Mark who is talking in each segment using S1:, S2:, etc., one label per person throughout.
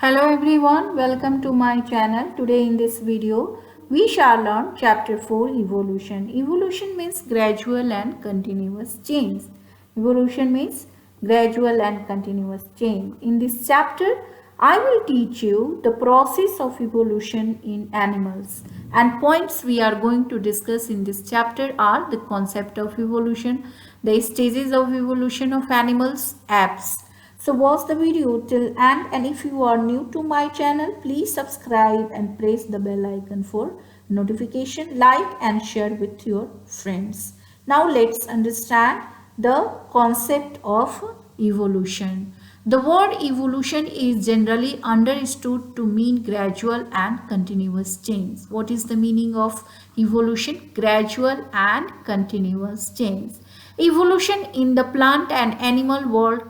S1: Hello everyone, welcome to my channel. Today in this video, we shall learn chapter 4 evolution. Evolution means gradual and continuous change. Evolution means gradual and continuous change. In this chapter, I will teach you the process of evolution in animals. And points we are going to discuss in this chapter are the concept of evolution, the stages of evolution of animals, apes. So watch the video till end, and if you are new to my channel, please subscribe and press the bell icon for notification, like and share with your friends. Now let's understand the concept of evolution. The word evolution is generally understood to mean gradual and continuous change. What is the meaning of evolution? Gradual and continuous change. Evolution in the plant and animal world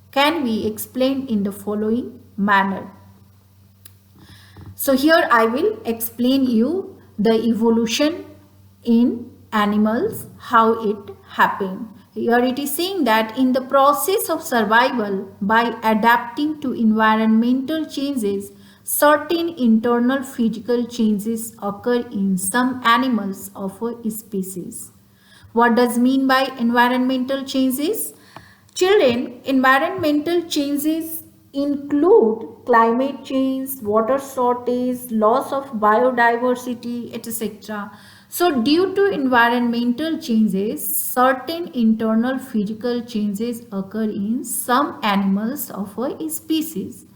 S1: can be explained in the following manner. So here I will explain you the evolution in animals, how it happened. Here it is saying that in the process of survival by adapting to environmental changes, certain internal physical changes occur in some animals of a species. What does mean by environmental changes? Children, environmental changes include climate change, water shortage, loss of biodiversity, etc. So, due to environmental changes, certain internal physical changes occur in some animals of a species.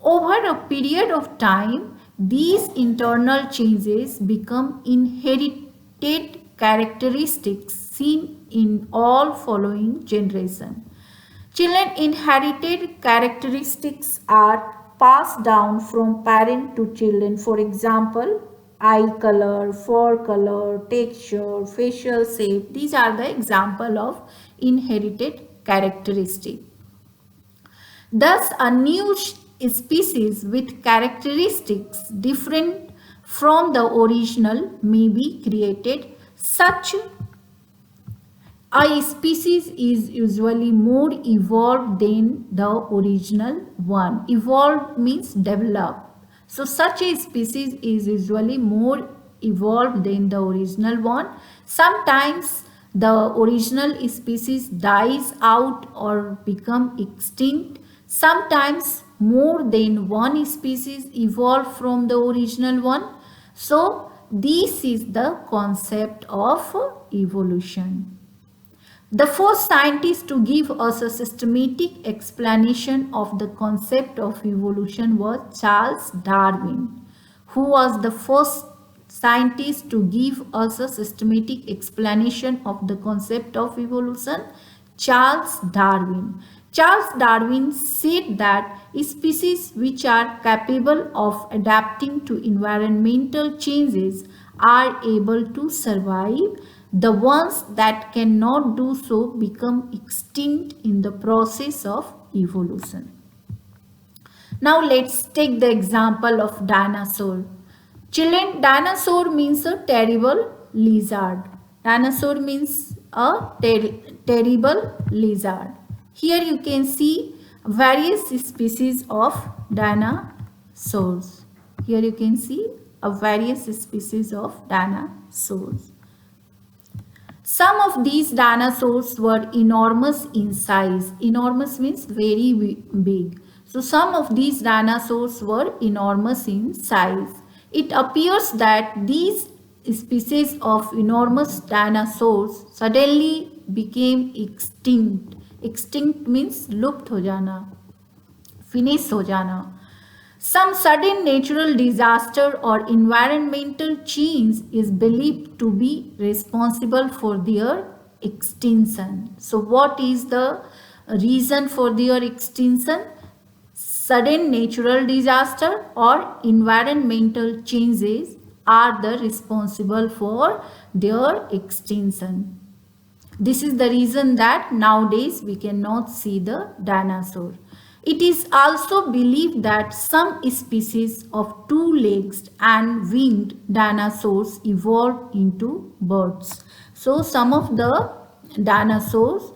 S1: Over a period of time, these internal changes become inherited characteristics seen in all following generations. Children inherited characteristics are passed down from parent to children. For example, eye color, fur color, texture, facial shape. These are the example of inherited characteristic. Thus, a new species with characteristics different from the original may be created. Such a species is usually more evolved than the original one. Evolved means developed. So such a species is usually more evolved than the original one. Sometimes the original species dies out or become extinct. Sometimes more than one species evolve from the original one. So this is the concept of evolution. The first scientist to give us a systematic explanation of the concept of evolution was Charles Darwin, who was the first scientist to give us a systematic explanation of the concept of evolution. Charles Darwin. Charles Darwin said that species which are capable of adapting to environmental changes are able to survive. The ones that cannot do so become extinct in the process of evolution. Now let's take the example of dinosaur. Children, dinosaur means a terrible lizard. Dinosaur means a terrible lizard. Here you can see various species of dinosaurs. Here you can see various species of dinosaurs. Some of these dinosaurs were enormous in size. Enormous means very big. So some of these dinosaurs were enormous in size. It appears that these species of enormous dinosaurs suddenly became extinct. Extinct means लुप्त हो जाना, finish हो जाना. Some sudden natural disaster or environmental change is believed to be responsible for their extinction. So what is the reason for their extinction? Sudden natural disaster or environmental changes are the responsible for their extinction. This is the reason that nowadays we cannot see the dinosaur. It is also believed that some species of two-legged and winged dinosaurs evolved into birds. So some of the dinosaurs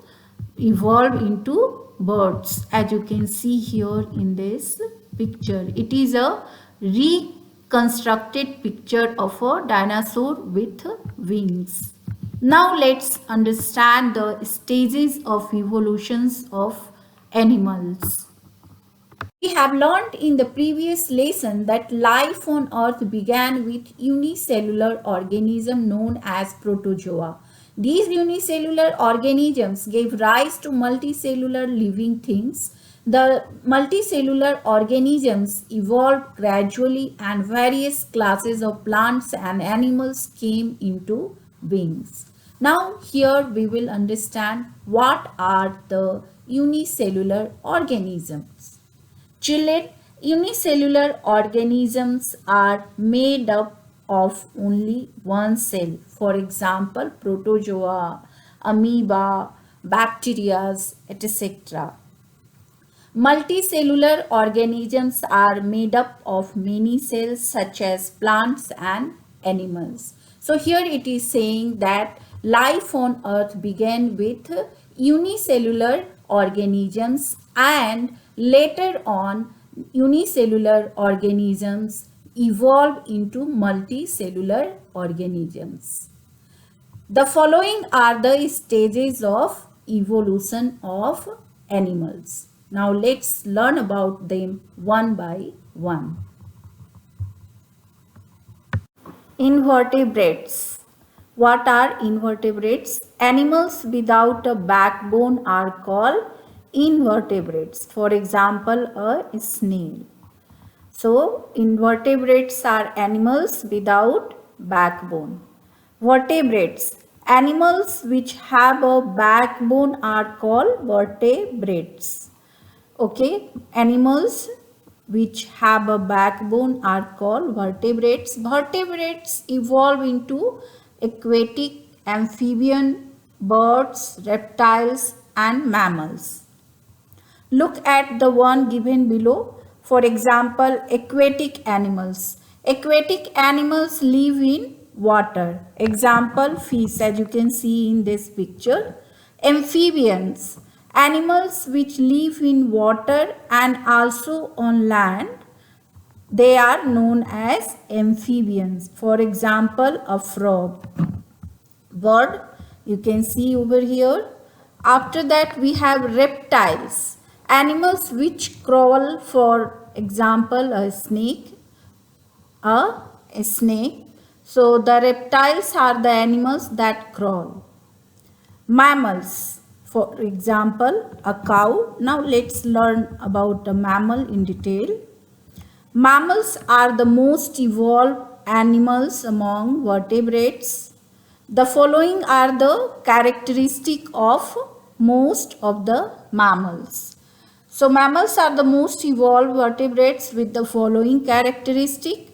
S1: evolved into birds, as you can see here in this picture. It is a reconstructed picture of a dinosaur with wings. Now let's understand the stages of evolutions of animals. We have learned in the previous lesson that life on Earth began with unicellular organisms known as protozoa. These unicellular organisms gave rise to multicellular living things. The multicellular organisms evolved gradually and various classes of plants and animals came into beings. Now here we will understand what are the unicellular organisms. Children, unicellular organisms are made up of only one cell. For example, protozoa, amoeba, bacteria, etc. Multicellular organisms are made up of many cells such as plants and animals. So here it is saying that life on earth began with unicellular organisms and later on unicellular organisms evolved into multicellular organisms. The following are the stages of evolution of animals. Now let's learn about them one by one. Invertebrates. What are invertebrates? Animals without a backbone are called invertebrates. For example, a snail. So, invertebrates are animals without backbone. Vertebrates. Animals which have a backbone are called vertebrates. Okay, animals which have a backbone are called vertebrates. Vertebrates evolve into aquatic, amphibian, birds, reptiles and mammals. Look at the one given below. For example, aquatic animals. Aquatic animals live in water. Example, fish, as you can see in this picture. Amphibians. Animals which live in water and also on land. They are known as amphibians. For example, a frog. Bird, you can see over here. After that, we have reptiles. Animals which crawl, for example, a snake. A snake. So, the reptiles are the animals that crawl. Mammals, for example, a cow. Now, let's learn about a mammal in detail. Mammals are the most evolved animals among vertebrates. The following are the characteristics of most of the mammals. So mammals are the most evolved vertebrates with the following characteristic.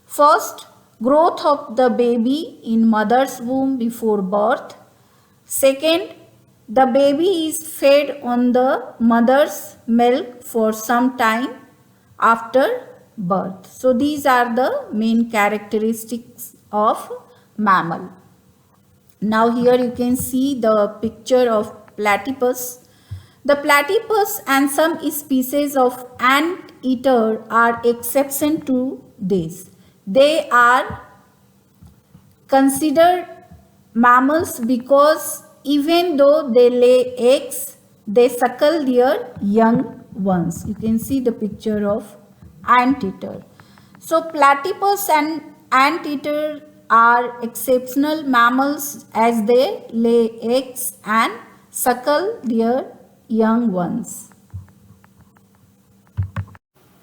S1: First, growth of the baby in mother's womb before birth. Second, the baby is fed on the mother's milk for some time after birth. So these are the main characteristics of mammal. Now here you can see the picture of platypus. The platypus and some species of anteater are exception to this. They are considered mammals because even though they lay eggs, they suckle their young ones. You can see the picture of anteater. So platypus and anteater are exceptional mammals as they lay eggs and suckle their young ones.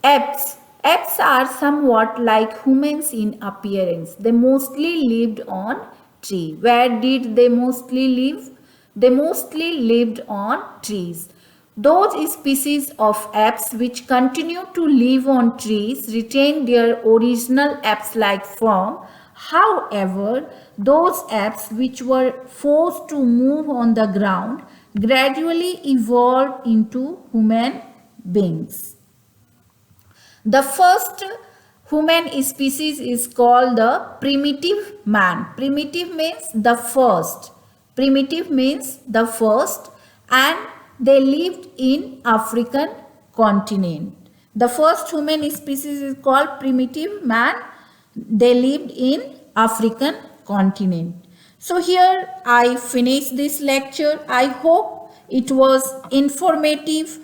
S1: Apes. Apes are somewhat like humans in appearance. They mostly lived on tree. Where did they mostly live? They mostly lived on trees. Those species of apes which continue to live on trees retain their original apes-like form. However, those apes which were forced to move on the ground gradually evolved into human beings. The first human species is called the primitive man. Primitive means the first. Primitive means the first, and they lived in African continent. The first human species is called primitive man. They lived in African continent. So here I finish this lecture. I hope it was informative.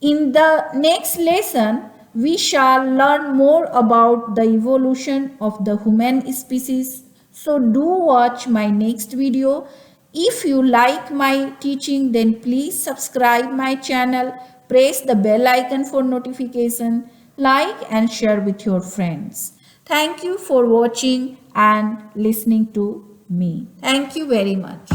S1: In the next lesson, we shall learn more about the evolution of the human species. So do watch my next video. If you like my teaching, then please subscribe my channel, press the bell icon for notification, like and share with your friends. Thank you for watching and listening to me. Thank you very much.